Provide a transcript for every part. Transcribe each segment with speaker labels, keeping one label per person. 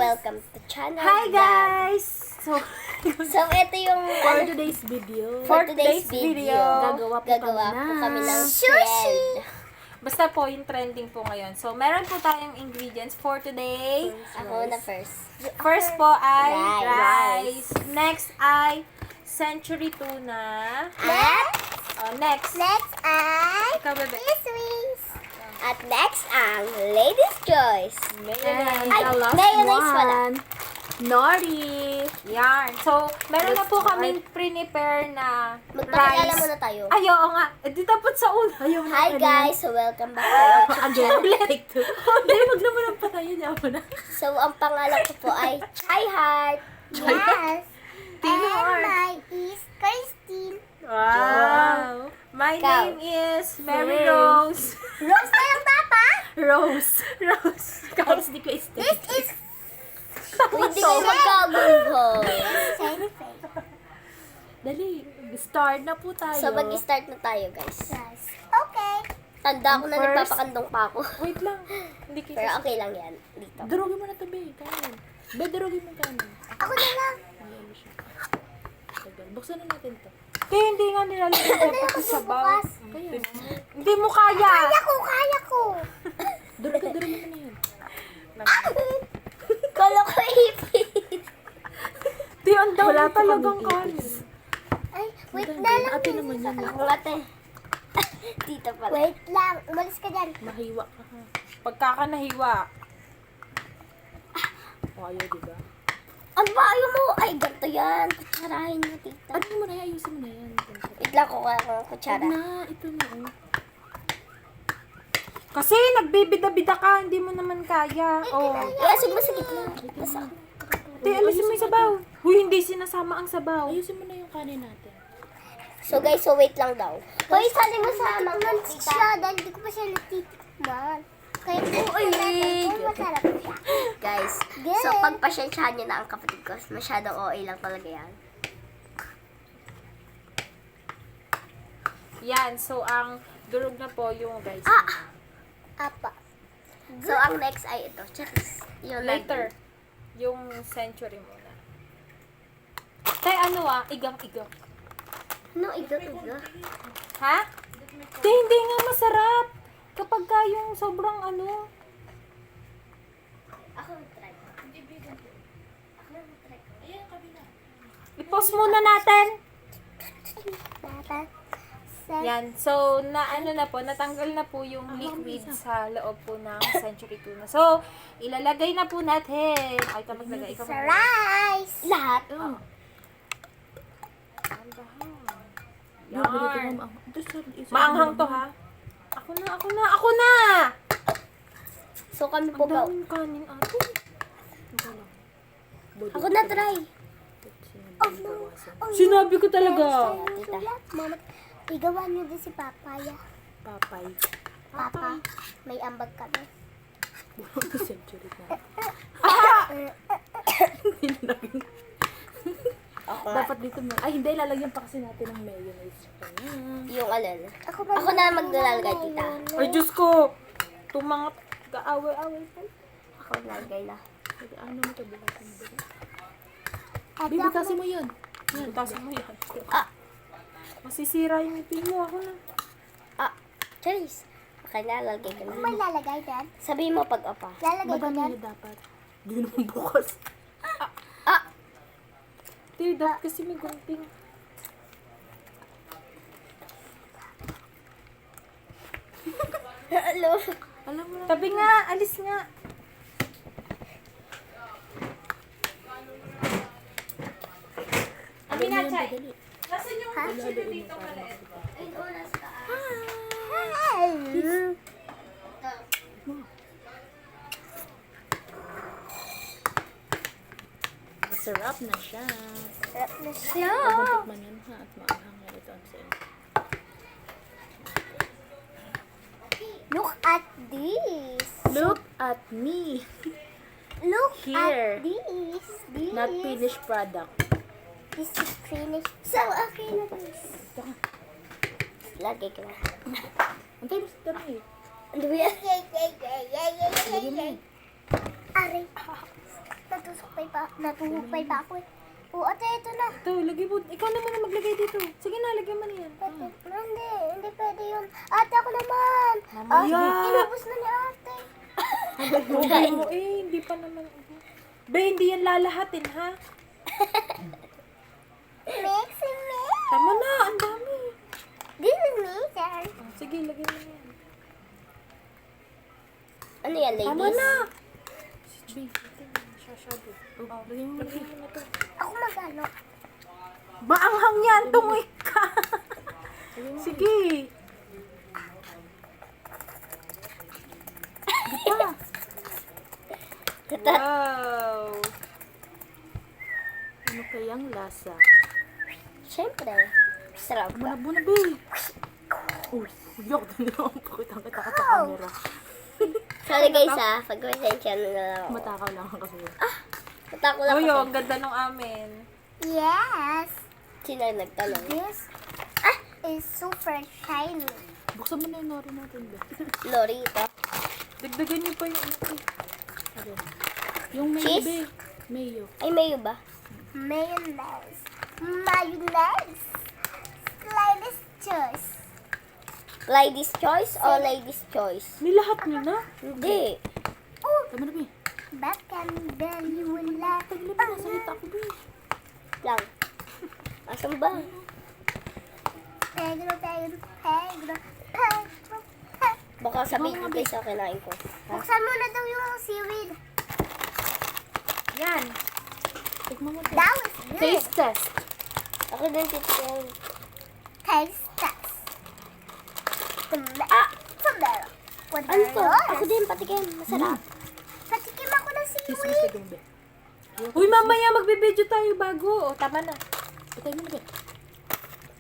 Speaker 1: Welcome to channel.
Speaker 2: Hi guys! So,
Speaker 1: So, ito yung
Speaker 3: For today's video,
Speaker 1: for today's video.
Speaker 3: gagawa po
Speaker 1: kami ng
Speaker 3: sushi.
Speaker 1: bread.
Speaker 2: basta po yung trending po ngayon. So, meron po tayong ingredients for today.
Speaker 1: Ako na first.
Speaker 2: First po ay
Speaker 1: Rice.
Speaker 2: rice. Next ay century tuna. Next.
Speaker 1: Next ay
Speaker 2: Ikaw, bebe.
Speaker 1: Swiss. At next ang ladies choice.
Speaker 3: And
Speaker 1: Ay,
Speaker 3: the last
Speaker 1: mayonnaise pala.
Speaker 3: one, nori.
Speaker 2: Yan. So, meron na po kaming prepare na
Speaker 1: Magpakilala
Speaker 2: rice.
Speaker 1: muna tayo.
Speaker 2: Ay, oo nga. Di dapat sa una.
Speaker 3: Ayaw na
Speaker 1: Hi
Speaker 3: ka na.
Speaker 1: guys, so welcome back to our channel.
Speaker 3: Again, take two. Hindi, wag naman ang patayin niya ako na.
Speaker 1: So, ang pangalan ko po ay Chai Heart. Yes.
Speaker 2: Tino Art.
Speaker 1: mine is Christine.
Speaker 2: Wow. My
Speaker 1: Ikaw.
Speaker 2: name is Mary
Speaker 3: Same.
Speaker 2: Rose.
Speaker 1: Rose na lang, Papa.
Speaker 3: Rose.
Speaker 2: Rose.
Speaker 3: Tapos di ko stay.
Speaker 1: This is... Hindi kayo magkagulo.
Speaker 3: Dali, start na po tayo.
Speaker 1: So, mag-start na tayo, guys. Yes. Okay. Tanda ko na
Speaker 3: First-
Speaker 1: nagpapakandong pa ako.
Speaker 3: Wait lang. Hindi kita.
Speaker 1: Pero okay lang yan. Dito.
Speaker 3: Durugin mo na to, be. Kanan. Be, durugin mo kanan.
Speaker 1: Ako na lang.
Speaker 3: Ayan mo siya. Tagal. Buksan na natin to.
Speaker 2: Hindi nga nilalagyan ko sa sabaw.
Speaker 3: Kaya,
Speaker 2: Hindi mo kaya.
Speaker 1: Kaya ko.
Speaker 3: durugin mo na yan.
Speaker 1: Kala ko ipit.
Speaker 2: Di, ang dami
Speaker 3: Wala pa
Speaker 2: talagang
Speaker 3: kaming
Speaker 2: kanin.
Speaker 3: ipis.
Speaker 1: Ay, wait
Speaker 3: Ang
Speaker 1: na
Speaker 3: dami.
Speaker 1: lang.
Speaker 3: Ate naman yan.
Speaker 1: Ako ate. Tita pala. Wait lang. Umalis ka dyan.
Speaker 3: Mahiwa ka ha.
Speaker 2: Pagkakanahiwa.
Speaker 3: O, ayaw, diba?
Speaker 1: Ang bayo mo. Ay, ganito yan. Kutsarahin mo, tita.
Speaker 3: Ano mo na, ayusin mo na yan.
Speaker 1: Wait lang ko ang
Speaker 3: Huwag
Speaker 1: kutsara.
Speaker 3: na, ito na. Oh.
Speaker 2: Kasi nagbibida-bida ka, hindi mo naman kaya. Oh.
Speaker 1: Iasog mo sa gitna. Basta.
Speaker 2: Di, alisin mo yung sabaw. Huy, hindi sinasama ang sabaw.
Speaker 3: Ayusin mo na yung kanin natin.
Speaker 1: So guys, so wait lang daw. Hoy, sali mo sa amang siya dahil hindi ko pa siya natitikman. Kaya masarap siya. Guys, so pagpasyensyahan niyo na ang kapatid ko. Masyadong OA lang talaga yan.
Speaker 2: Yan, so ang durog na po yung guys.
Speaker 1: Apa. So ang next ay ito. Charis. Yung
Speaker 2: Later, yung century muna. Tay, ano igang-igang.
Speaker 1: No, iga-iga.
Speaker 2: Ha? Di, hindi nga masarap. Kapag ka yung sobrang ano.
Speaker 1: Ako try.
Speaker 2: I-pause muna natin.
Speaker 1: Tata.
Speaker 2: Yan. So, natanggal na po yung liquid sa loob po ng century tuna. So, ilalagay na po natin. Ay, ikaw maglagay. Ikaw
Speaker 1: Sa
Speaker 2: maglagay.
Speaker 1: rice. Lahat.
Speaker 3: Oh.
Speaker 2: Yan.
Speaker 3: Yan.
Speaker 2: Maanghang to, ha? Ako na!
Speaker 1: So kami po
Speaker 2: Ang
Speaker 1: ba?
Speaker 2: daming kanin, ate.
Speaker 1: Ako na try.
Speaker 2: Sinabi ko talaga.
Speaker 1: Tita. Mama, igawan niyo din si Papaya.
Speaker 3: Papay.
Speaker 1: Papa, may ambag kami.
Speaker 3: Century na.
Speaker 1: Ako
Speaker 3: Dapat dito mo. Ay, hindi. Lalagyan pa kasi natin ng mayonnaise.
Speaker 1: yung alin. Ako na maglalagay, tita.
Speaker 2: Ay, Diyos ko. Itong mga kaaway-away pa.
Speaker 1: Ako nalagay na.
Speaker 3: Sige, ano mo ito? Bulasin mo. Bibutasin mo yun.
Speaker 2: Butasin mo yan.
Speaker 1: Ah,
Speaker 2: Masisira yung ipin mo. Ako na.
Speaker 1: Charis. Okay na, lalagay ko na. May lalagay dyan? Sabihin mo pag apa. Lalagay
Speaker 3: Madami na dapat. Hindi naman bukas.
Speaker 2: Di, dapat kasi may gunting.
Speaker 1: Hello.
Speaker 3: Alam mo na.
Speaker 2: Tabi nga, alis nga. Amin na, Chay.
Speaker 3: Dali.
Speaker 2: Nasaan yung picture dito pala?
Speaker 1: Ay, oras ka. Hi.
Speaker 3: Sarap na siya.
Speaker 1: Sarap na siya.
Speaker 3: Pagpuntik man yan ha. At maanghang na ito ang sa'yo.
Speaker 1: Look at this.
Speaker 3: Look at me.
Speaker 1: Look
Speaker 3: Here.
Speaker 1: at this. This.
Speaker 3: Not finished product.
Speaker 1: This is finished. So, okay na this. Lagay ko na.
Speaker 3: Antay mo sa dami.
Speaker 1: Ano ba yan? Aray. Natuhupay pa ako eh. Oo, ate, ito na.
Speaker 2: Ito, lagay mo. Ikaw naman na maglagay dito. Sige na, lagay mo na yan.
Speaker 1: Hindi pwede yun. Ate, ako naman.
Speaker 2: Mamaya.
Speaker 1: Inubos na ni ate.
Speaker 2: Lagay mo hindi pa naman. Be, hindi yan lalahatin, ha?
Speaker 1: Mix and mix.
Speaker 2: Tama na, ang dami.
Speaker 1: This is me, sir.
Speaker 2: Sige, lagay mo na yan.
Speaker 1: Ano yan, ladies?
Speaker 2: Tama na.
Speaker 3: Be,
Speaker 2: Shashado.
Speaker 3: oh, lagay mo
Speaker 2: Lagay mo na to.
Speaker 1: Ako magano.
Speaker 2: Maanghang yan, tungoy ka. Sige. Wow.
Speaker 3: Ano kayang lasa?
Speaker 1: Siyempre. Sarap.
Speaker 3: Buna, be. Uy, yok. Pakitang kita ka sa camera.
Speaker 1: Sorry guys pag-presensya na lang ako.
Speaker 3: Matakaw lang kasi.
Speaker 1: Matako lang
Speaker 2: Oh,
Speaker 1: kasi.
Speaker 2: ang ganda ng amin.
Speaker 1: Yes. Sino ang nagtanong? This is super shiny.
Speaker 3: Buksan mo na yung nori natin, be.
Speaker 1: Lori ito.
Speaker 2: Dagdagan niyo pa yung
Speaker 3: Ano? Yung mayo,
Speaker 1: Cheese?
Speaker 3: be. Mayo.
Speaker 1: Ay, mayo ba? Mayonnaise. Mayonnaise. Ladies' choice. Ladies' choice o ladies' choice?
Speaker 2: Nilahat niyo na?
Speaker 1: Hindi.
Speaker 3: Tama na, be.
Speaker 1: Bakang belly wala.
Speaker 3: Tagli pa na salita ko, be.
Speaker 1: Lang. Asan ba? Pedro. Baka sabihin ko guys sa kinain ko. Buksan mo na daw yung seaweed.
Speaker 2: Yan.
Speaker 3: Tikman mo, be.
Speaker 1: That was good.
Speaker 2: Taste test.
Speaker 1: Ako din titignan. Taste test. Sandero. Ano to? Ako din patikim. Masarap. Patikim ako ng
Speaker 3: Cheese
Speaker 1: seaweed.
Speaker 3: mistake yung, be.
Speaker 2: Uy, mamaya magbibideo tayo bago. O, tama na.
Speaker 3: Patay mo na, be.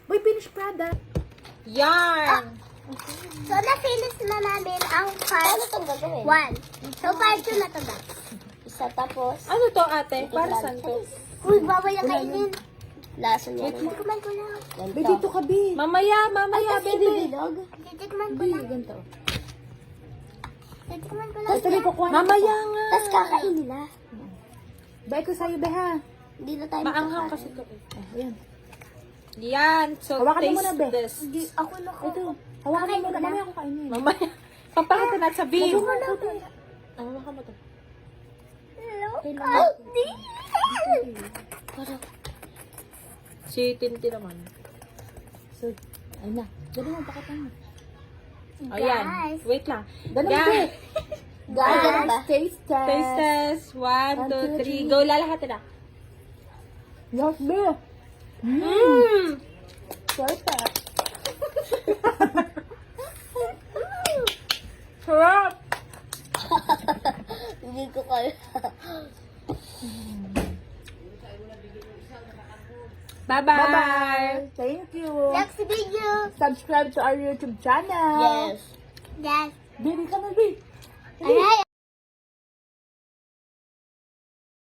Speaker 3: Boy, finished product.
Speaker 2: Yan.
Speaker 1: So, na-finish na namin ang part 1. So, part 2 na to guys. Isa tapos.
Speaker 2: Ano to, ate? Para saan to?
Speaker 1: Uy, bawal na kainin. Lasa niya. Titikman ko lang.
Speaker 3: Be, dito ka, be.
Speaker 2: Mamaya,
Speaker 1: Kasi
Speaker 2: baby.
Speaker 1: bibilog. Titikman ko
Speaker 3: Be,
Speaker 1: lang.
Speaker 3: ganito.
Speaker 1: Titikman ko lang.
Speaker 3: Tapos tuloy ko kuha.
Speaker 2: Mamaya nga.
Speaker 1: Tapos kakainin na.
Speaker 3: Bye ko sa'yo, be, ha?
Speaker 1: Hindi na tayo
Speaker 2: Maanghang
Speaker 1: makakain.
Speaker 2: kasi to.
Speaker 3: Ayan.
Speaker 2: Yan. So,
Speaker 3: Hawakan mo
Speaker 2: taste
Speaker 3: muna, be.
Speaker 2: this.
Speaker 1: Hindi, ako na ko.
Speaker 3: Ito. Hawakan
Speaker 1: Kakain
Speaker 3: mo
Speaker 1: ko
Speaker 3: na.
Speaker 1: na.
Speaker 3: Mamaya ako kainin.
Speaker 2: Mamaya. Papakita natin sa video.
Speaker 3: Hawakan mo to.
Speaker 1: Hindi.
Speaker 2: Si Tintin naman.
Speaker 3: So, ayun na. Dali mo, pakita mo.
Speaker 2: Ayan.
Speaker 1: Guys.
Speaker 2: Wait lang.
Speaker 3: Ganun,
Speaker 2: Yan.
Speaker 3: be.
Speaker 1: Guys,
Speaker 3: Taste test.
Speaker 2: Taste test. 1, 2, 3. Go, lalahatin na.
Speaker 3: Yes, be.
Speaker 2: Mmm.
Speaker 3: Perfect.
Speaker 2: Sarap.
Speaker 1: Hindi ko kaya.
Speaker 2: Bye-bye.
Speaker 3: Bye-bye. Thank you.
Speaker 1: Next video.
Speaker 3: Subscribe to our YouTube channel.
Speaker 1: Yes.
Speaker 3: Baby, come on, be.
Speaker 1: Alright.